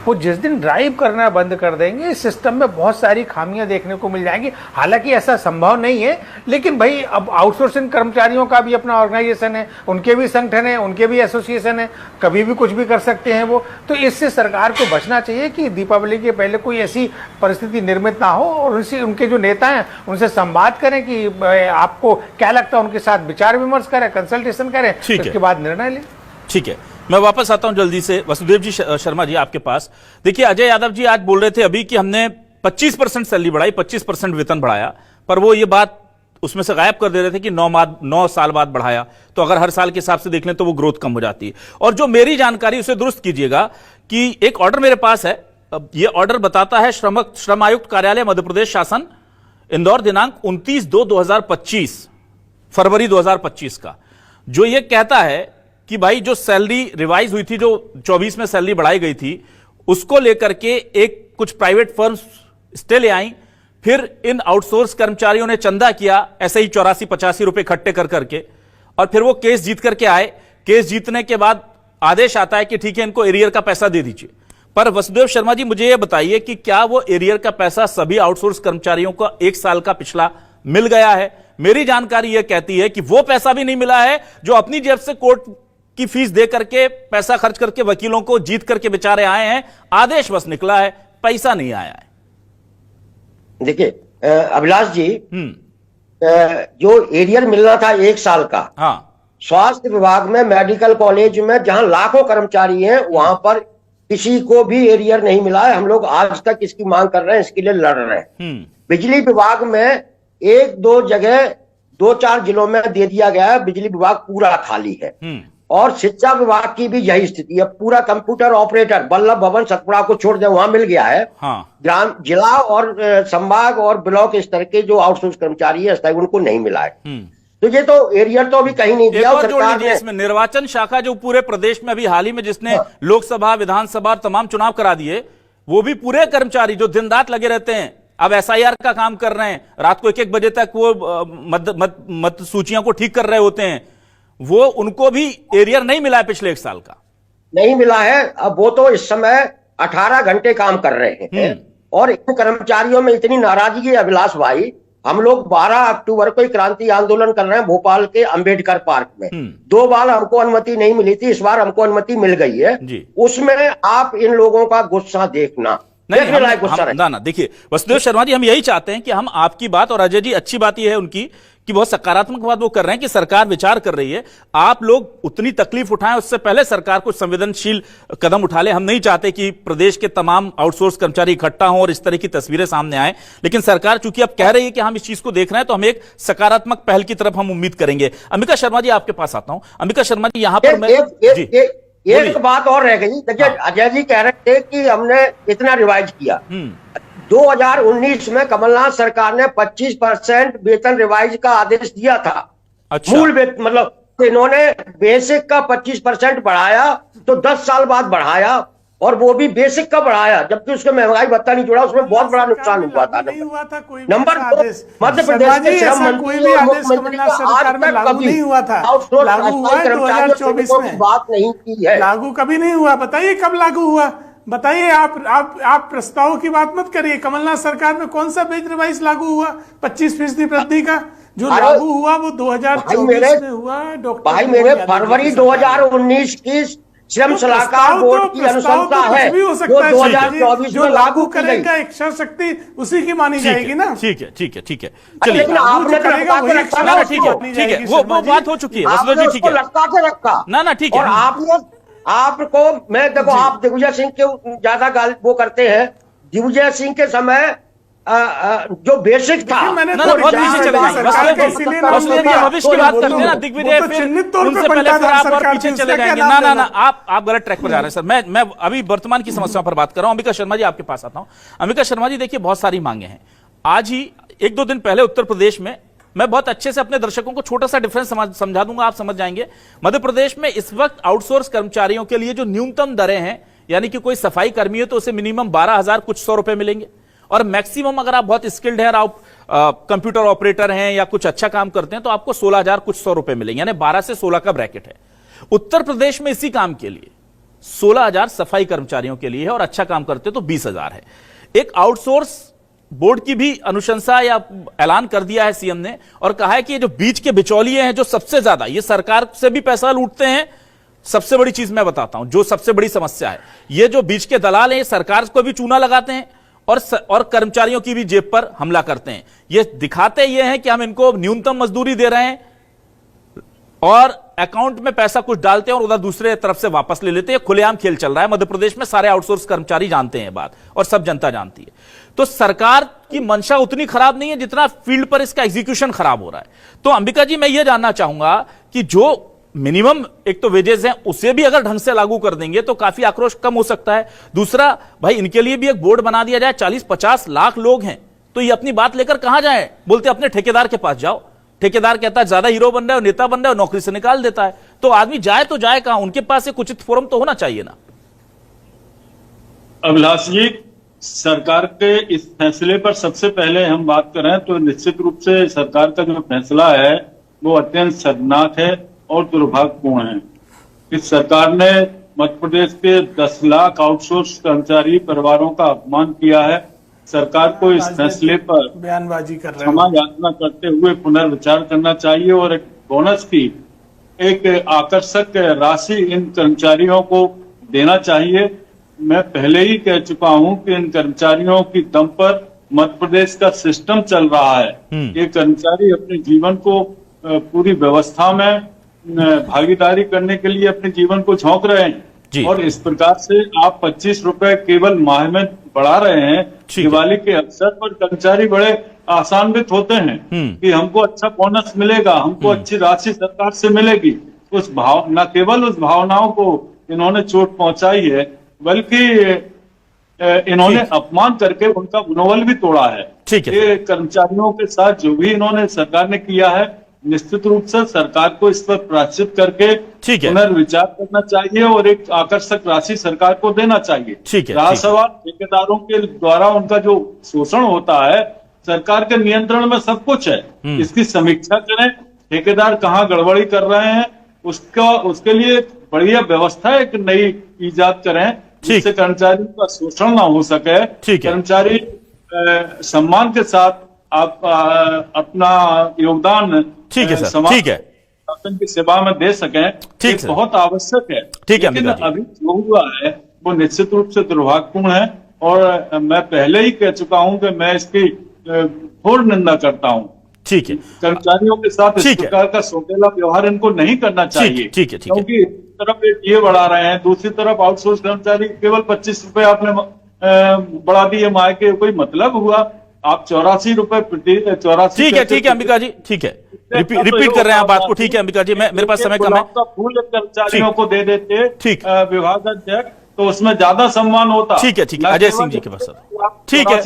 वो जिस दिन ड्राइव करना बंद कर देंगे, इस सिस्टम में बहुत सारी खामियां देखने को मिल जाएंगी। हालांकि ऐसा संभव नहीं है, लेकिन भाई अब आउटसोर्सिंग कर्मचारियों का भी अपना ऑर्गेनाइजेशन है, उनके भी संगठन है, उनके भी एसोसिएशन है, कभी भी कुछ भी कर सकते हैं वो। तो इससे सरकार को बचना चाहिए कि दीपावली के पहले कोई ऐसी परिस्थिति निर्मित ना हो, और उनके जो नेता हैं उनसे संवाद करें कि आपको क्या लगता है, उनके साथ विचार विमर्श करें, कंसल्टेशन करें, उसके बाद निर्णय लें। ठीक है, मैं वापस आता हूं जल्दी से। वसुदेव जी शर्मा जी आपके पास। देखिए, अजय यादव जी आज बोल रहे थे अभी कि हमने 25% सैलरी बढ़ाई, 25% वेतन बढ़ाया, पर वो ये बात उसमें से गायब कर दे रहे थे कि 9 साल बाद बढ़ाया। तो अगर हर साल के हिसाब से देख लें तो वो ग्रोथ कम हो जाती है। और जो मेरी जानकारी, उसे दुरुस्त कीजिएगा, कि एक ऑर्डर मेरे पास है, ये ऑर्डर बताता है श्रम आयुक्त कार्यालय मध्य प्रदेश शासन, इंदौर, दिनांक 29/2/2025, फरवरी 2025 का, जो ये कहता है कि भाई जो सैलरी रिवाइज हुई थी, जो 24 में सैलरी बढ़ाई गई थी, उसको लेकर के एक कुछ प्राइवेट फर्म्स स्टे ले आई, फिर इन आउटसोर्स कर्मचारियों ने चंदा किया ऐसे ही 84-85 रुपए इकट्ठे कर करके, और फिर वो केस जीत करके आए। केस जीतने के बाद आदेश आता है कि ठीक है, इनको एरियर का पैसा दे दीजिए। पर वसुदेव शर्मा जी, मुझे यह बताइए कि क्या वो एरियर का पैसा सभी आउटसोर्स कर्मचारियों का 1 साल का पिछला मिल गया है? मेरी जानकारी यह कहती है कि वो पैसा भी नहीं मिला है जो अपनी जेब से कोर्ट की फीस दे करके, पैसा खर्च करके, वकीलों को जीत करके बेचारे आए हैं। आदेश बस निकला है, पैसा नहीं आया है। देखिए अभिलाष जी, जो एरियर मिलना था 1 साल का, हाँ, स्वास्थ्य विभाग में, मेडिकल कॉलेज में जहां लाखों कर्मचारी हैं, वहां पर किसी को भी एरियर नहीं मिला है। हम लोग आज तक इसकी मांग कर रहे हैं, इसके लिए लड़ रहे हैं। बिजली विभाग में 1-2 जगह 2-4 जिलों में दे दिया गया है, बिजली विभाग पूरा खाली है। और शिक्षा विभाग की भी यही स्थिति है। पूरा कंप्यूटर ऑपरेटर वल्लभ भवन सतपुड़ा को छोड़ दे, वहां मिल गया है। ग्राम, जिला और संभाग और ब्लॉक स्तर के जो आउटसोर्स कर्मचारी है, उनको नहीं मिला है। तो ये तो एरियर तो अभी कहीं नहीं दिया सरकार ने। इसमें निर्वाचन शाखा जो पूरे प्रदेश में अभी हाल ही में जिसने लोकसभा, विधानसभा और तमाम चुनाव करा दिए, वो भी पूरे कर्मचारी जो दिन रात लगे रहते हैं, अब SIR का काम कर रहे हैं, रात को 1-1 बजे तक वो मत सूचियों को ठीक कर रहे होते हैं, वो उनको भी एरियर नहीं मिला है पिछले 1 साल का। नहीं मिला है। अब वो तो इस समय 18 घंटे काम कर रहे हैं और इन कर्मचारियों में इतनी नाराजगी है अभिलाष भाई, हम लोग 12 अक्टूबर को क्रांति आंदोलन कर रहे हैं भोपाल के अंबेडकर पार्क में। 2 बार हमको अनुमति नहीं मिली थी, इस बार हमको अनुमति मिल गई है। उसमें आप इन लोगों का गुस्सा देखना, ना देखिए वसुदेव शर्मा जी, हम यही चाहते हैं कि हम आपकी बात, और अजय जी अच्छी बात यह है उनकी कि बहुत सकारात्मक बात वो कर रहे हैं कि सरकार विचार कर रही है, आप लोग उतनी तकलीफ उठाएं उससे पहले सरकार कुछ संवेदनशील कदम उठा ले। हम नहीं चाहते कि प्रदेश के तमाम आउटसोर्स कर्मचारी इकट्ठा हों और इस तरह की तस्वीरें सामने आए, लेकिन सरकार चूंकि अब कह रही है कि हम इस चीज को देख रहे हैं तो हम एक सकारात्मक पहल की तरफ हम उम्मीद करेंगे। अंबिका शर्मा जी आपके पास आता हूं। अंबिका शर्मा जी, यहां पर एक बात और रह गई। देखिए अजय जी कह रहे थे कि हमने इतना रिवाइज किया। 2019 में कमलनाथ सरकार ने 25% वेतन रिवाइज का आदेश दिया था। अच्छा। मूल वेतन मतलब इन्होंने बेसिक का 25% बढ़ाया तो 10 साल बाद बढ़ाया, और वो भी बेसिक का बढ़ाया, जबकि उसके महंगाई भत्ता नहीं जुड़ा, उसमें बहुत बड़ा नुकसान हुआ था। नंबर 2, मध्य प्रदेश के श्रम मंत्री और मुख्यमंत्री का आज तक कभी आउटसोर्स कर्मचारियों की बात नहीं की है। लागू कभी नहीं हुआ। बताइए कब लागू हुआ, बताइए। आप प्रस्ताव की बात मत करिए। कमलनाथ सरकार में कौन सा वेज रिवाइज लागू हुआ 25% वृद्धि का? जो लागू हुआ वो 2024 में हुआ। डॉक्टर भाई मेरे फरवरी 2019 की श्रम सलाहकार बोर्ड की अनुशंसा है, भी हो सकता है 2024 जो लागू करेगा इच्छा शक्ति उसी की मानी जाएगी ना। ठीक है ठीक है ठीक है, चलिए आपने ठीक है, वो बात हो चुकी है। ठीक है, लटका के रखा ना ठीक है। और आपको मैं देखो, आप दिग्विजय सिंह के ज्यादा वो करते हैं। दिग्विजय सिंह के समय जो बेसिक था, बहुत पीछे चले जाएंगे, भविष्य की बात करते हैं ना दिग्विजय, फिर उनसे पहले फिर आप और पीछे चले जाएंगे। ना आप गलत ट्रैक पर जा रहे हैं सर। मैं अभी वर्तमान की समस्याओं पर बात कर रहा हूं। अंबिका शर्मा जी आपके पास आता हूं। अंबिका शर्मा जी देखिए, बहुत सारी मांगे हैं। आज ही 1-2 दिन पहले उत्तर प्रदेश में, मैं बहुत अच्छे से अपने दर्शकों को छोटा सा डिफरेंस समझा दूंगा, आप समझ जाएंगे। मध्य प्रदेश में इस वक्त आउटसोर्स कर्मचारियों के लिए जो न्यूनतम दरें हैं, यानी कि कोई सफाई कर्मी है तो उसे मिनिमम 12,000 कुछ 100 रुपए मिलेंगे, और मैक्सिमम अगर आप बहुत स्किल्ड हैं और आप कंप्यूटर ऑपरेटर हैं या कुछ अच्छा काम करते हैं तो आपको 16,000 कुछ 100 रुपए मिलेंगे, यानी 12 से 16 का ब्रैकेट है। उत्तर प्रदेश में इसी काम के लिए 16,000 सफाई कर्मचारियों के लिए है, और अच्छा काम करते तो 20,000 है। एक आउटसोर्स बोर्ड की भी अनुशंसा या ऐलान कर दिया है सीएम ने, और कहा है कि ये जो बीच के बिचौलिए हैं जो सबसे ज्यादा, ये सरकार से भी पैसा लूटते हैं। सबसे बड़ी चीज मैं बताता हूं, जो सबसे बड़ी समस्या है, ये जो बीच के दलाल हैं, सरकार को भी चूना लगाते हैं और कर्मचारियों की भी जेब पर हमला करते हैं। ये दिखाते ये हैं कि हम इनको न्यूनतम मजदूरी दे रहे हैं और अकाउंट में पैसा कुछ डालते हैं और उधर दूसरे तरफ से वापस ले लेते हैं। खुलेआम खेल चल रहा है मध्य प्रदेश में, सारे आउटसोर्स कर्मचारी जानते हैं बात, और सब जनता जानती है। तो सरकार की मंशा उतनी खराब नहीं है जितना फील्ड पर इसका एग्जीक्यूशन खराब हो रहा है। तो अंबिका जी, मैं यह जानना चाहूंगा कि जो मिनिमम एक तो वेजेस हैं, उसे भी अगर ढंग से लागू कर देंगे तो काफी आक्रोश कम हो सकता है। दूसरा, भाई इनके लिए भी एक बोर्ड बना दिया जाए। 40-50 लाख लोग हैं, तो ये अपनी बात लेकर कहां जाए? बोलते अपने ठेकेदार के पास जाओ। ठेकेदार कहता है ज्यादा हीरो बन रहा है, नेता बन रहा है, नौकरी से निकाल देता है। तो आदमी जाए तो जाए कहां? उनके पास एक उचित फोरम तो होना चाहिए ना। अभिलाष जी, सरकार के इस फैसले पर सबसे पहले हम बात करें तो निश्चित रूप से सरकार का जो फैसला है वो अत्यंत शर्मनाक है और दुर्भाग्यपूर्ण है। इस सरकार ने मध्य प्रदेश के 10 लाख आउटसोर्स कर्मचारी परिवारों का अपमान किया है। सरकार को इस फैसले पर बयानबाजी कर रहे क्षमा याचना करते हुए पुनर्विचार करना चाहिए और एक बोनस की एक आकर्षक राशि इन कर्मचारियों को देना चाहिए। मैं पहले ही कह चुका हूं कि इन कर्मचारियों की दम पर मध्य प्रदेश का सिस्टम चल रहा है। ये कर्मचारी अपने जीवन को पूरी व्यवस्था में भागीदारी करने के लिए अपने जीवन को झोंक रहे हैं, और इस प्रकार से आप 25 रुपए केवल माह में बढ़ा रहे हैं। दिवाली के अवसर पर कर्मचारी बड़े आसान्वित होते हैं कि हमको अच्छा बोनस मिलेगा, हमको अच्छी राशि सरकार से मिलेगी। उस भाव न केवल उस भावनाओं को इन्होंने चोट पहुंचाई है, बल्कि इन्होंने अपमान करके उनका मनोबल भी तोड़ा है। ये कर्मचारियों के साथ जो भी इन्होंने सरकार ने किया है, निश्चित रूप से सरकार को इस पर प्रायश्चित करके पुनर्विचार करना चाहिए और एक आकर्षक राशि सरकार को देना चाहिए। रहा सवाल ठेकेदारों के द्वारा उनका जो शोषण होता है, सरकार के नियंत्रण में सब कुछ है, इसकी समीक्षा करें। ठेकेदार कहाँ गड़बड़ी कर रहे हैं उसके लिए बढ़िया व्यवस्था एक नई ईजाद करें जिससे कर्मचारियों का शोषण ना हो सके। कर्मचारी सम्मान के साथ आप अपना योगदान समाज शासन की सेवा में दे सकें, ये बहुत आवश्यक है। लेकिन अभी जो हुआ है वो निश्चित रूप से दुर्भाग्यपूर्ण है और मैं पहले ही कह चुका हूं कि मैं इसकी घोर निंदा करता हूं। ठीक है, कर्मचारियों के साथ इस प्रकार का सौतेला व्यवहार इनको नहीं करना चाहिए। क्योंकि एक तरफ ये बढ़ा रहे हैं, दूसरी तरफ आउटसोर्स कर्मचारी केवल 25 रुपए आपने बढ़ा दिए, माह के कोई मतलब हुआ? आप 84 रुपए प्रति 84। ठीक है अंबिका जी, ठीक है, रिपीट कर रहे हैं आप बात को। ठीक है अंबिका जी, मेरे पास समय कम है। फूल कर्मचारियों को दे देते विभागाध्यक्ष तो उसमें ज्यादा सम्मान होता। ठीक है अजय सिंह जी के पास ठीक है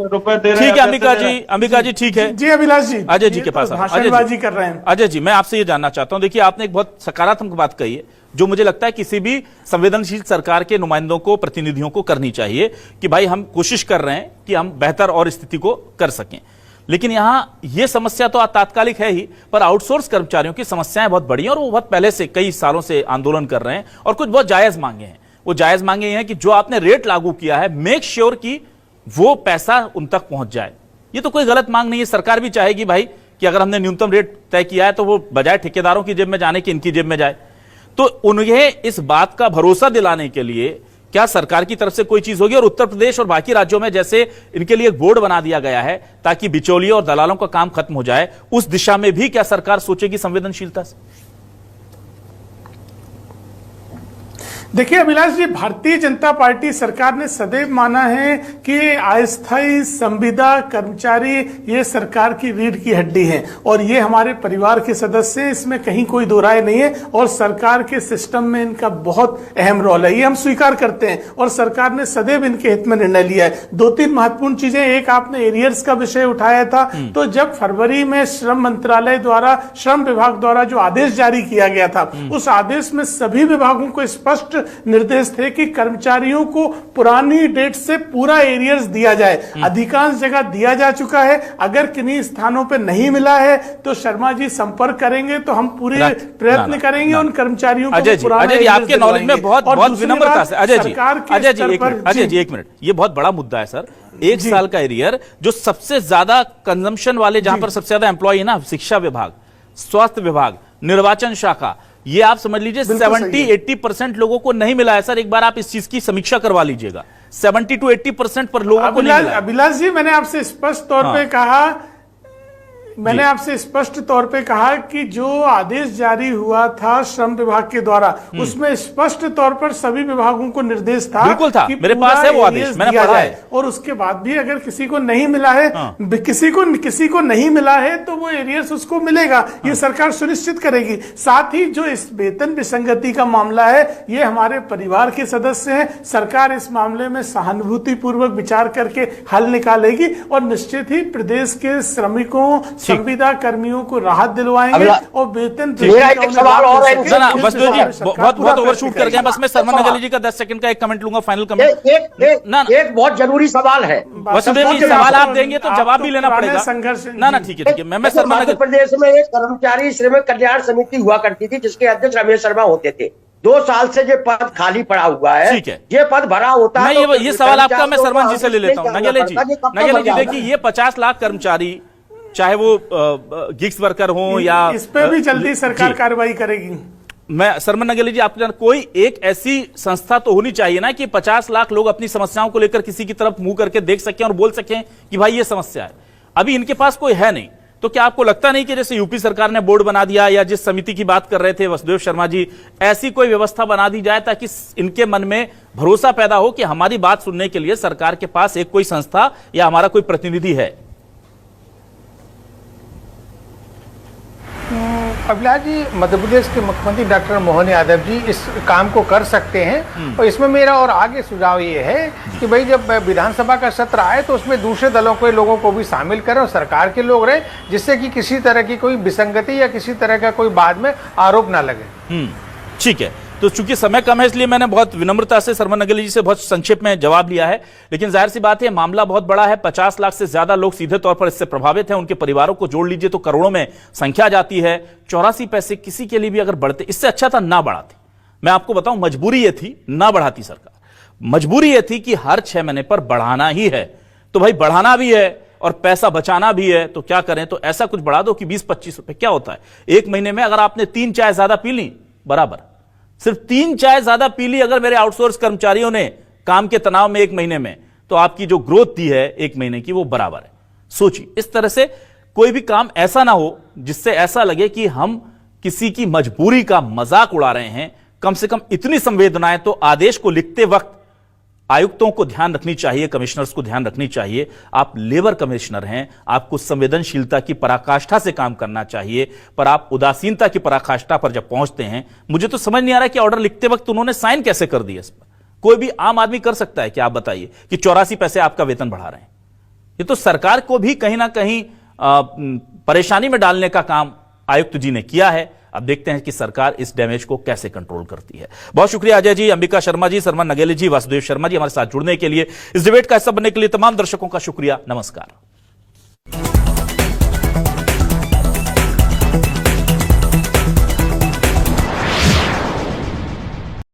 रुपए दे रहे हैं। ठीक है अंबिका जी ठीक है जी अभिलाष जी, अजय जी के पास भाषणबाजी कर रहे हैं। अजय जी, मैं आपसे ये जानना चाहता हूं, देखिए आपने एक बहुत सकारात्मक बात कही है जो मुझे लगता है किसी भी संवेदनशील सरकार के नुमाइंदों को, प्रतिनिधियों को करनी चाहिए कि भाई हम कोशिश कर रहे हैं कि हम बेहतर और स्थिति को कर सकें। लेकिन यहां यह समस्या तो तात्कालिक है ही, पर आउटसोर्स कर्मचारियों की समस्याएं बहुत बड़ी हैं और वो बहुत पहले से कई सालों से आंदोलन कर रहे हैं और कुछ बहुत जायज मांगे हैं। वो जायज मांगे हैं कि जो आपने रेट लागू किया है, मेक श्योर कि वो पैसा उन तक पहुंच जाए। ये तो कोई गलत मांग नहीं है। सरकार भी चाहेगी भाई कि अगर हमने न्यूनतम रेट तय किया है तो वो बजाय ठेकेदारों की जेब में जाने की इनकी जेब में जाए। तो उन्हें इस बात का भरोसा दिलाने के लिए क्या सरकार की तरफ से कोई चीज होगी? और उत्तर प्रदेश और बाकी राज्यों में जैसे इनके लिए एक बोर्ड बना दिया गया है ताकि बिचौलियों और दलालों का काम खत्म हो जाए, उस दिशा में भी क्या सरकार सोचेगी संवेदनशीलता से? देखिए अभिलाष जी, भारतीय जनता पार्टी सरकार ने सदैव माना है कि अस्थायी संविदा कर्मचारी ये सरकार की रीढ़ की हड्डी हैं और ये हमारे परिवार के सदस्य हैं, इसमें कहीं कोई दो राय नहीं है और सरकार के सिस्टम में इनका बहुत अहम रोल है, ये हम स्वीकार करते हैं और सरकार ने सदैव इनके हित में निर्णय लिया है। 2-3 महत्वपूर्ण चीजें, एक आपने एरियर्स का विषय उठाया था, तो जब फरवरी में श्रम मंत्रालय द्वारा, श्रम विभाग द्वारा जो आदेश जारी किया गया था, उस आदेश में सभी विभागों को स्पष्ट निर्देश थे कि कर्मचारियों को पुरानी डेट से पूरा एरियर्स दिया जाए। अधिकांश जगह दिया जा चुका है, अगर किन्हीं स्थानों पे नहीं मिला है तो शर्मा जी संपर्क करेंगे तो हम पूरे प्रयत्न करेंगे उन कर्मचारियों को अजय जी आपके नॉलेज में बहुत विनम्रता से अजय जी एक मिनट, ये बहुत बड़ा मुद्दा है सर। 1 साल का एरियर जो सबसे ज्यादा कंजम्पशन वाले, जहां पर सबसे ज्यादा एम्प्लॉय है ना, शिक्षा विभाग, स्वास्थ्य विभाग, निर्वाचन शाखा, ये आप समझ लीजिए 70-80% लोगों को नहीं मिला है। सर एक बार आप इस चीज की समीक्षा करवा लीजिएगा। 70-80% पर लोगों को नहीं मिला। अभिलाष जी, मैंने आपसे स्पष्ट तौर पे कहा, मैंने आपसे स्पष्ट तौर पे कहा कि जो आदेश जारी हुआ था श्रम विभाग के द्वारा, उसमें स्पष्ट तौर पर सभी विभागों को निर्देश था, बिल्कुल था, मेरे पास है वो आदेश, मैंने पढ़ा है। और उसके बाद भी अगर किसी को नहीं मिला है, किसी को नहीं मिला है तो वो एरियर्स उसको मिलेगा, ये सरकार सुनिश्चित करेगी। साथ ही जो इस वेतन विसंगति का मामला है, ये हमारे परिवार के सदस्य हैं, सरकार इस मामले में सहानुभूति पूर्वक विचार करके हल निकालेगी और निश्चित ही प्रदेश के श्रमिकों, संविदा कर्मियों को राहत दिलवाएंगे और वेतन। मेरा एक सवाल और है, बहुत ओवरशूट कर गए, बस मैं शर्मा नगेली जी का 10 सेकंड का एक कमेंट लूंगा, फाइनल कमेंट। एक बहुत जरूरी सवाल है, वसुदेव जी सवाल आप देंगे तो जवाब भी लेना पड़ेगा। संघर्ष ना ठीक है, मैं शर्मा मध्य प्रदेश में एक कर्मचारी श्रमिक कल्याण समिति हुआ करती थी जिसके अध्यक्ष रमेश शर्मा होते थे। 2 साल से ये पद खाली पड़ा हुआ है, ये पद भरा होता है। ये सवाल आपका मैं शर्मा जी से ले लेता हूँ। नगेली जी देखिए, ये 50 लाख कर्मचारी, चाहे वो गिग्स वर्कर हो या, इस पे भी जल्दी सरकार कार्रवाई करेगी। मैं शर्मा नगेली जी आपके कोई एक ऐसी संस्था तो होनी चाहिए ना कि 50 लाख लोग अपनी समस्याओं को लेकर किसी की तरफ मुंह करके देख सकें और बोल सकें कि भाई ये समस्या है। अभी इनके पास कोई है नहीं, तो क्या आपको लगता नहीं कि जैसे यूपी सरकार ने बोर्ड बना दिया या जिस समिति की बात कर रहे थे वसुदेव शर्मा जी, ऐसी कोई व्यवस्था बना दी जाए ताकि इनके मन में भरोसा पैदा हो कि हमारी बात सुनने के लिए सरकार के पास एक कोई संस्था या हमारा कोई प्रतिनिधि है? अभिलाष जी, मध्य प्रदेश के मुख्यमंत्री डॉक्टर मोहन यादव जी इस काम को कर सकते हैं और इसमें मेरा और आगे सुझाव ये है कि भाई जब विधानसभा का सत्र आए तो उसमें दूसरे दलों के लोगों को भी शामिल करें और सरकार के लोग रहे, जिससे कि किसी तरह की कोई विसंगति या किसी तरह का कोई बाद में आरोप ना लगे। ठीक है, तो चूंकि समय कम है इसलिए मैंने बहुत विनम्रता से शर्मा नगेली जी से बहुत संक्षेप में जवाब लिया है, लेकिन जाहिर सी बात है मामला बहुत बड़ा है। 50 लाख से ज्यादा लोग सीधे तौर पर इससे प्रभावित हैं, उनके परिवारों को जोड़ लीजिए तो करोड़ों में संख्या जाती है। 84 पैसे किसी के लिए भी अगर बढ़ते, इससे अच्छा था ना बढ़ाती। मैं आपको बताऊं, मजबूरी यह थी ना बढ़ाती सरकार, मजबूरी यह थी कि हर 6 महीने पर बढ़ाना ही है, तो भाई बढ़ाना भी है और पैसा बचाना भी है, तो क्या करें, तो ऐसा कुछ बढ़ा दो कि 20-25 रुपए। क्या होता है एक महीने में, अगर आपने 3 चाय ज्यादा पी ली, बराबर, सिर्फ 3 चाय ज्यादा पी ली अगर मेरे आउटसोर्स कर्मचारियों ने काम के तनाव में 1 महीने में, तो आपकी जो ग्रोथ दी है 1 महीने की वो बराबर है। सोचिए, इस तरह से कोई भी काम ऐसा ना हो जिससे ऐसा लगे कि हम किसी की मजबूरी का मजाक उड़ा रहे हैं। कम से कम इतनी संवेदनाएं तो आदेश को लिखते वक्त आयुक्तों को ध्यान रखनी चाहिए, कमिश्नर्स को ध्यान रखनी चाहिए। आप लेबर कमिश्नर हैं, आपको संवेदनशीलता की पराकाष्ठा से काम करना चाहिए, पर आप उदासीनता की पराकाष्ठा पर जब पहुंचते हैं, मुझे तो समझ नहीं आ रहा कि ऑर्डर लिखते वक्त उन्होंने साइन कैसे कर दिया इस पर। कोई भी आम आदमी कर सकता है कि आप बताइए कि 84 पैसे आपका वेतन बढ़ा रहे हैं। ये तो सरकार को भी कहीं ना कहीं परेशानी में डालने का काम आयुक्त जी ने किया है। अब देखते हैं कि सरकार इस डैमेज को कैसे कंट्रोल करती है। बहुत शुक्रिया अजय जी, अंबिका शर्मा जी, शर्मा नगेली जी, वासुदेव शर्मा जी हमारे साथ जुड़ने के लिए, इस डिबेट का हिस्सा बनने के लिए तमाम दर्शकों का शुक्रिया। नमस्कार।